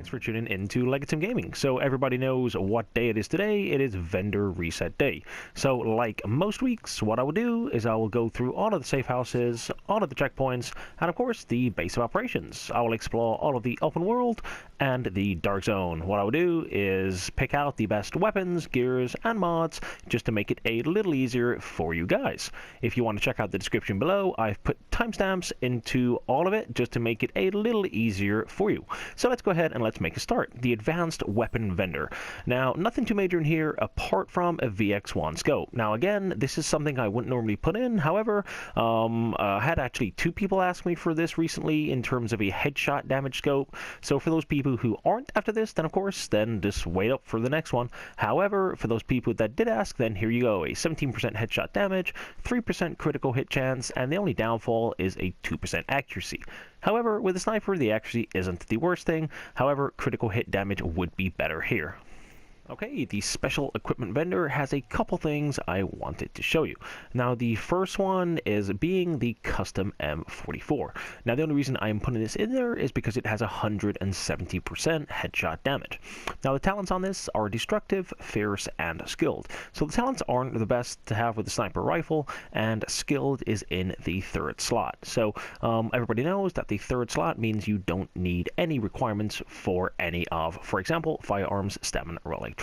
Thanks for tuning into Legatum Gaming. So everybody knows what day it is today. It is vendor reset day. So like most weeks, what I will do is I will go through all of the safe houses, all of the checkpoints, and of course the base of operations. I will explore all of the open world and the dark zone. What I will do is pick out the best weapons, gears, and mods just to make it a little easier for you guys. If you want to check out the description below, I've put timestamps into all of it just to make it a little easier for you. So let's go ahead and let's make a start. The advanced weapon vendor. Now, nothing too major in here apart from a VX1 scope. Now again, this is something I wouldn't normally put in. However, I had actually two people ask me for this recently in terms of a headshot damage scope. So for those people who aren't after this, then of course, then just wait up for the next one. However, for those people that did ask, then here you go. A 17% headshot damage, 3% critical hit chance, and the only downfall is a 2% accuracy. However, with a sniper, the accuracy isn't the worst thing. However, critical hit damage would be better here. Okay, the special equipment vendor has a couple things I wanted to show you. Now, the first one is being the custom M44. Now, the only reason I'm putting this in there is because it has 170% headshot damage. Now, the talents on this are destructive, fierce, and skilled. So the talents aren't the best to have with the sniper rifle, and skilled is in the third slot. So everybody knows that the third slot means you don't need any requirements for any of, for example, firearms, stamina, or electronics.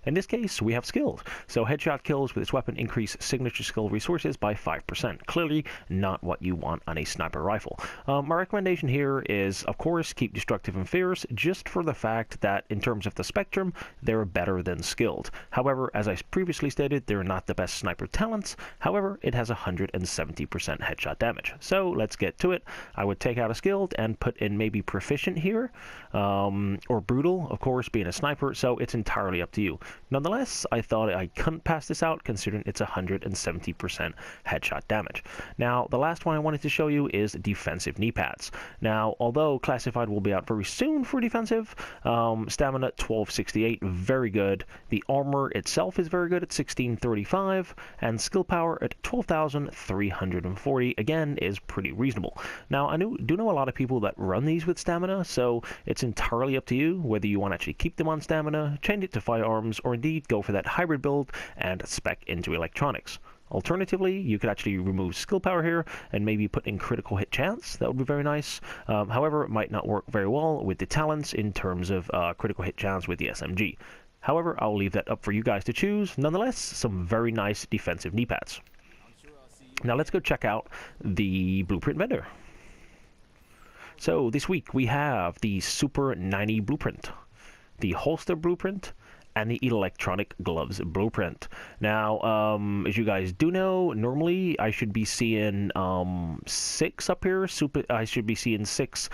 In this case, we have skilled. So headshot kills with this weapon increase signature skill resources by 5%. Clearly not what you want on a sniper rifle. My recommendation here is, of course, keep destructive and fierce, just for the fact that in terms of the spectrum, they're better than skilled. However, as I previously stated, they're not the best sniper talents. However, it has 170% headshot damage. So let's get to it. I would take out a skilled and put in maybe proficient here, or brutal, of course, being a sniper. So it's entirely up to you. Nonetheless, I thought I couldn't pass this out considering it's 170% headshot damage. Now, the last one I wanted to show you is defensive knee pads. Now, although classified will be out very soon for defensive, stamina 1268, very good. The armor itself is very good at 1635, and skill power at 12,340, again, is pretty reasonable. Now, I do know a lot of people that run these with stamina, so it's entirely up to you whether you want to actually keep them on stamina, change it to firearms, or indeed go for that hybrid build and spec into electronics. Alternatively, you could actually remove skill power here and maybe put in critical hit chance. That would be very nice. However, it might not work very well with the talents in terms of critical hit chance with the SMG. However, I'll leave that up for you guys to choose. Nonetheless, some very nice defensive knee pads. Now let's go check out the blueprint vendor. So this week we have the Super 90 blueprint, the holster blueprint, and the electronic gloves blueprint. Now, as you guys do know, normally I should be seeing 6 up here. I should be seeing 6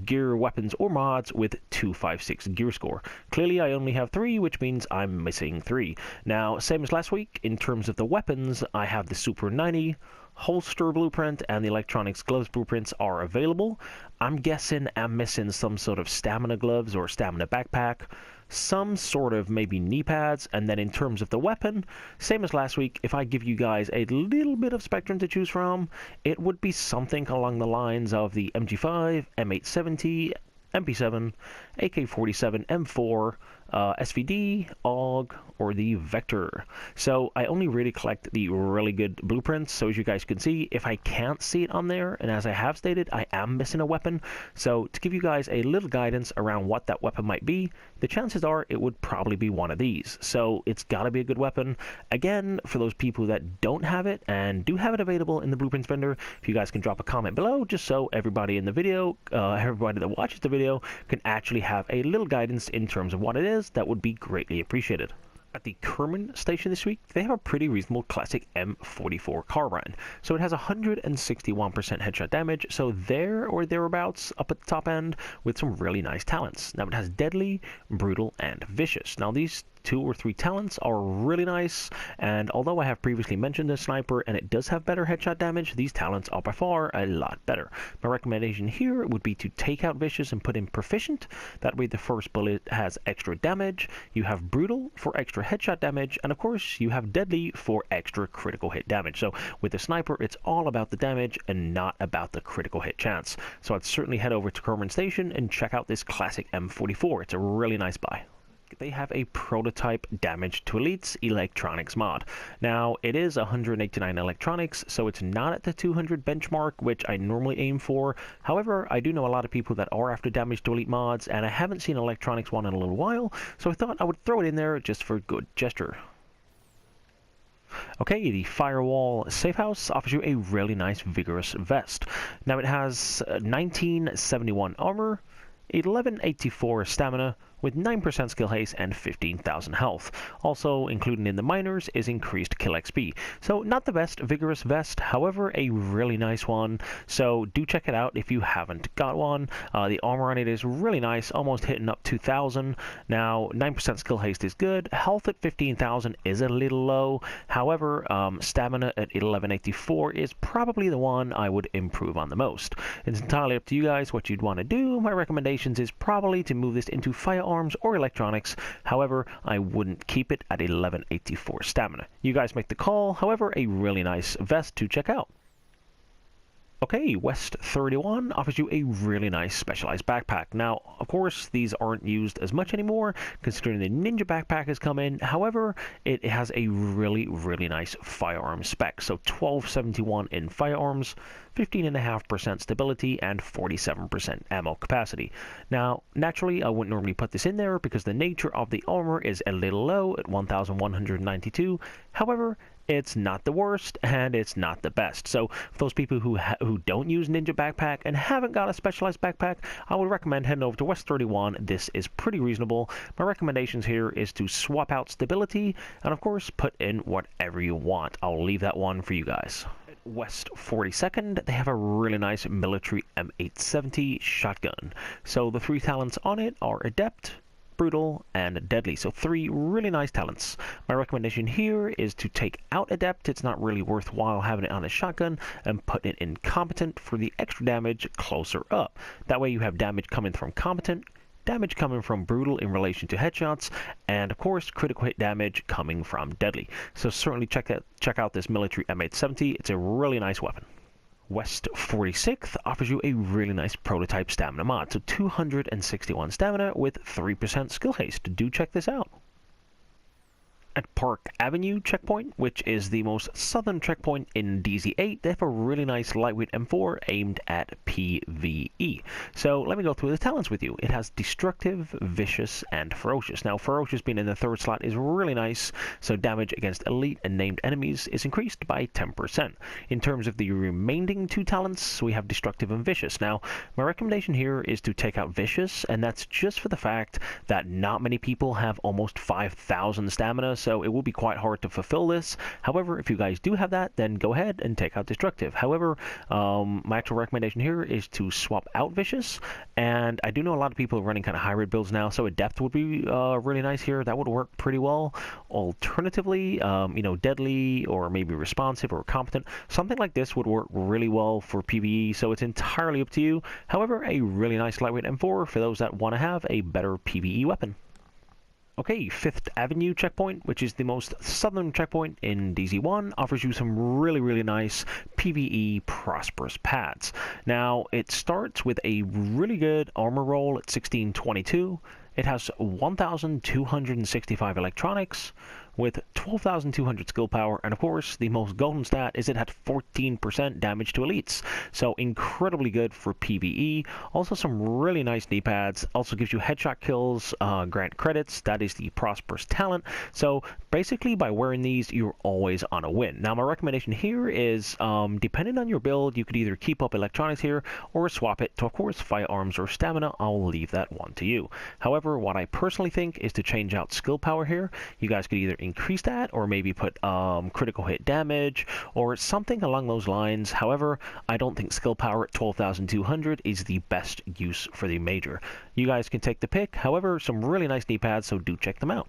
gear, weapons, or mods with 256 gear score. Clearly, I only have 3, which means I'm missing 3. Now, same as last week, in terms of the weapons, I have the Super 90, holster blueprint, and the electronics gloves blueprints are available. I'm guessing I'm missing some sort of stamina gloves or stamina backpack, some sort of maybe knee pads, and then in terms of the weapon, same as last week, if I give you guys a little bit of spectrum to choose from, it would be something along the lines of the MG5, M870, MP7, AK-47, M4, SVD, AUG, or the Vector. So I only really collect the really good blueprints. So as you guys can see, if I can't see it on there, and as I have stated, I am missing a weapon. So to give you guys a little guidance around what that weapon might be, the chances are it would probably be one of these. So it's got to be a good weapon. Again, for those people that don't have it and do have it available in the blueprints vendor, if you guys can drop a comment below, just so everybody in the video, everybody that watches the video can actually have a little guidance in terms of what it is, that would be greatly appreciated. At the Kerman station this week, they have a pretty reasonable classic M44 Carbine. So it has 161% headshot damage, so there or thereabouts up at the top end with some really nice talents. Now it has deadly, brutal, and vicious. Now these 2 or 3 talents are really nice, and although I have previously mentioned the sniper and it does have better headshot damage, these talents are by far a lot better. My recommendation here would be to take out Vicious and put in Proficient. That way the first bullet has extra damage, you have Brutal for extra headshot damage, and of course you have Deadly for extra critical hit damage. So with the sniper, it's all about the damage and not about the critical hit chance. So I'd certainly head over to Kerman Station and check out this classic M44. It's a really nice buy. They have a prototype damage to elites electronics mod. Now it is 189 electronics, so it's not at the 200 benchmark, which I normally aim for. However, I do know a lot of people that are after damage to elite mods, and I haven't seen electronics one in a little while, so I thought I would throw it in there just for good gesture. Okay, the Firewall Safe House offers you a really nice Vigorous Vest. Now it has 1971 armor, 1184 stamina, with 9% skill haste and 15,000 health. Also included in the minors is increased kill XP. So not the best Vigorous Vest, however a really nice one, so do check it out if you haven't got one. The armor on it is really nice, almost hitting up 2,000. Now 9% skill haste is good, health at 15,000 is a little low, however stamina at 1184 is probably the one I would improve on the most. It's entirely up to you guys what you'd want to do. My recommendations is probably to move this into firearms or electronics. However, I wouldn't keep it at 1184 stamina. You guys make the call. However, a really nice vest to check out. Okay, West 31 offers you a really nice specialized backpack. Now, of course, these aren't used as much anymore, considering the Ninja backpack has come in. However, it has a really nice firearm spec. So 1271 in firearms, 15.5% stability, and 47% ammo capacity. Now, naturally, I wouldn't normally put this in there because the nature of the armor is a little low at 1192. However, it's not the worst, and it's not the best. So for those people who don't use Ninja Backpack and haven't got a specialized backpack, I would recommend heading over to West 31. This is pretty reasonable. My recommendations here is to swap out stability, and of course, put in whatever you want. I'll leave that one for you guys. West 42nd, they have a really nice military M870 shotgun. So the 3 talents on it are Adept, Brutal, and Deadly. So 3 really nice talents. My recommendation here is to take out Adept. It's not really worthwhile having it on a shotgun, and put it in Competent for the extra damage closer up. That way you have damage coming from Competent, damage coming from Brutal in relation to headshots, and of course critical hit damage coming from Deadly. So certainly check out this military M870. It's a really nice weapon. West 46th offers you a really nice prototype stamina mod. So 261 stamina with 3% skill haste. Do check this out. At Park Avenue checkpoint, which is the most southern checkpoint in DZ8, they have a really nice lightweight M4 aimed at PvE. So let me go through the talents with you. It has Destructive, Vicious, and Ferocious. Now, Ferocious being in the 3rd slot is really nice, so damage against elite and named enemies is increased by 10%. In terms of the remaining 2 talents, we have Destructive and Vicious. Now, my recommendation here is to take out Vicious, and that's just for the fact that not many people have almost 5,000 stamina, so it will be quite hard to fulfill this. However, if you guys do have that, then go ahead and take out Destructive. However, my actual recommendation here is to swap out Vicious, and I do know a lot of people are running kind of hybrid builds now, so Adept would be really nice here. That would work pretty well. Alternatively, you know, Deadly or maybe Responsive or Competent, something like this would work really well for PvE, so it's entirely up to you. However, a really nice lightweight M4 for those that want to have a better PvE weapon. Okay, 5th Avenue checkpoint, which is the most southern checkpoint in DZ1, offers you some really nice PvE Prosperous pads. Now, it starts with a really good armor roll at 1622. It has 1,265 electronics with 12,200 skill power, and of course the most golden stat is it had 14% damage to elites, so incredibly good for PvE. Also some really nice knee pads, also gives you headshot kills, grant credits. That is the Prosperous talent, so basically by wearing these you're always on a win. Now my recommendation here is depending on your build, you could either keep up electronics here or swap it to of course firearms or stamina. I'll leave that one to you. However, what I personally think is to change out skill power here. You guys could either increase that or maybe put critical hit damage or something along those lines. However, I don't think skill power at 12,200 is the best use for the major. You guys can take the pick. However, some really nice knee pads, so do check them out.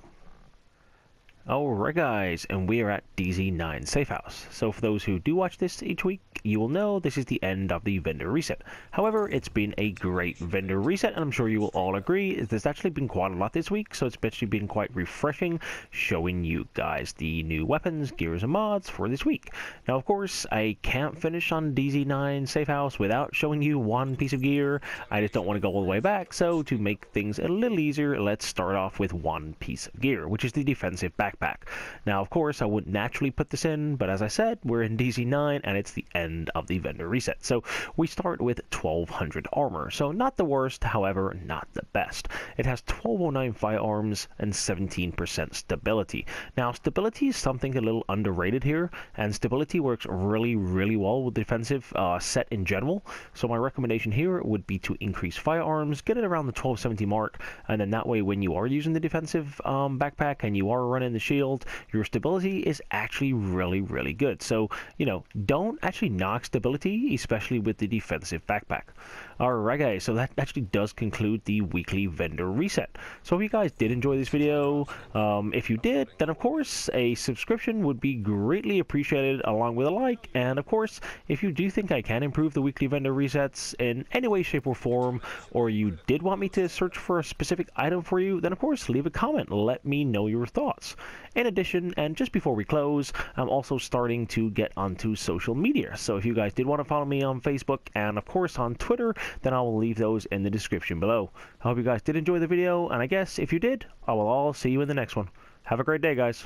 Alright guys, and we are at DZ9 Safe House. So for those who do watch this each week, you will know this is the end of the vendor reset. However, it's been a great vendor reset, and I'm sure you will all agree, there's actually been quite a lot this week, so it's actually been quite refreshing showing you guys the new weapons, gears, and mods for this week. Now of course, I can't finish on DZ9 Safe House without showing you one piece of gear. I just don't want to go all the way back, so to make things a little easier, let's start off with one piece of gear, which is the defensive backpack. Now, of course, I wouldn't naturally put this in, but as I said, we're in DZ9 and it's the end of the vendor reset. So we start with 1200 armor. So not the worst, however, not the best. It has 1209 firearms and 17% stability. Now, stability is something a little underrated here, and stability works really, really well with the defensive set in general. So my recommendation here would be to increase firearms, get it around the 1270 mark, and then that way when you are using the defensive backpack and you are running the shield, your stability is actually really, really good. So, you know, don't actually knock stability, especially with the defensive backpack. Alright guys, so that actually does conclude the weekly vendor reset. So if you guys did enjoy this video, if you did, then of course a subscription would be greatly appreciated along with a like, and of course if you do think I can improve the weekly vendor resets in any way, shape, or form, or you did want me to search for a specific item for you, then of course leave a comment, let me know your thoughts. In addition, and just before we close, I'm also starting to get onto social media. So if you guys did want to follow me on Facebook and of course on Twitter, then I will leave those in the description below. I hope you guys did enjoy the video, and I guess if you did, I will all see you in the next one. Have a great day, guys.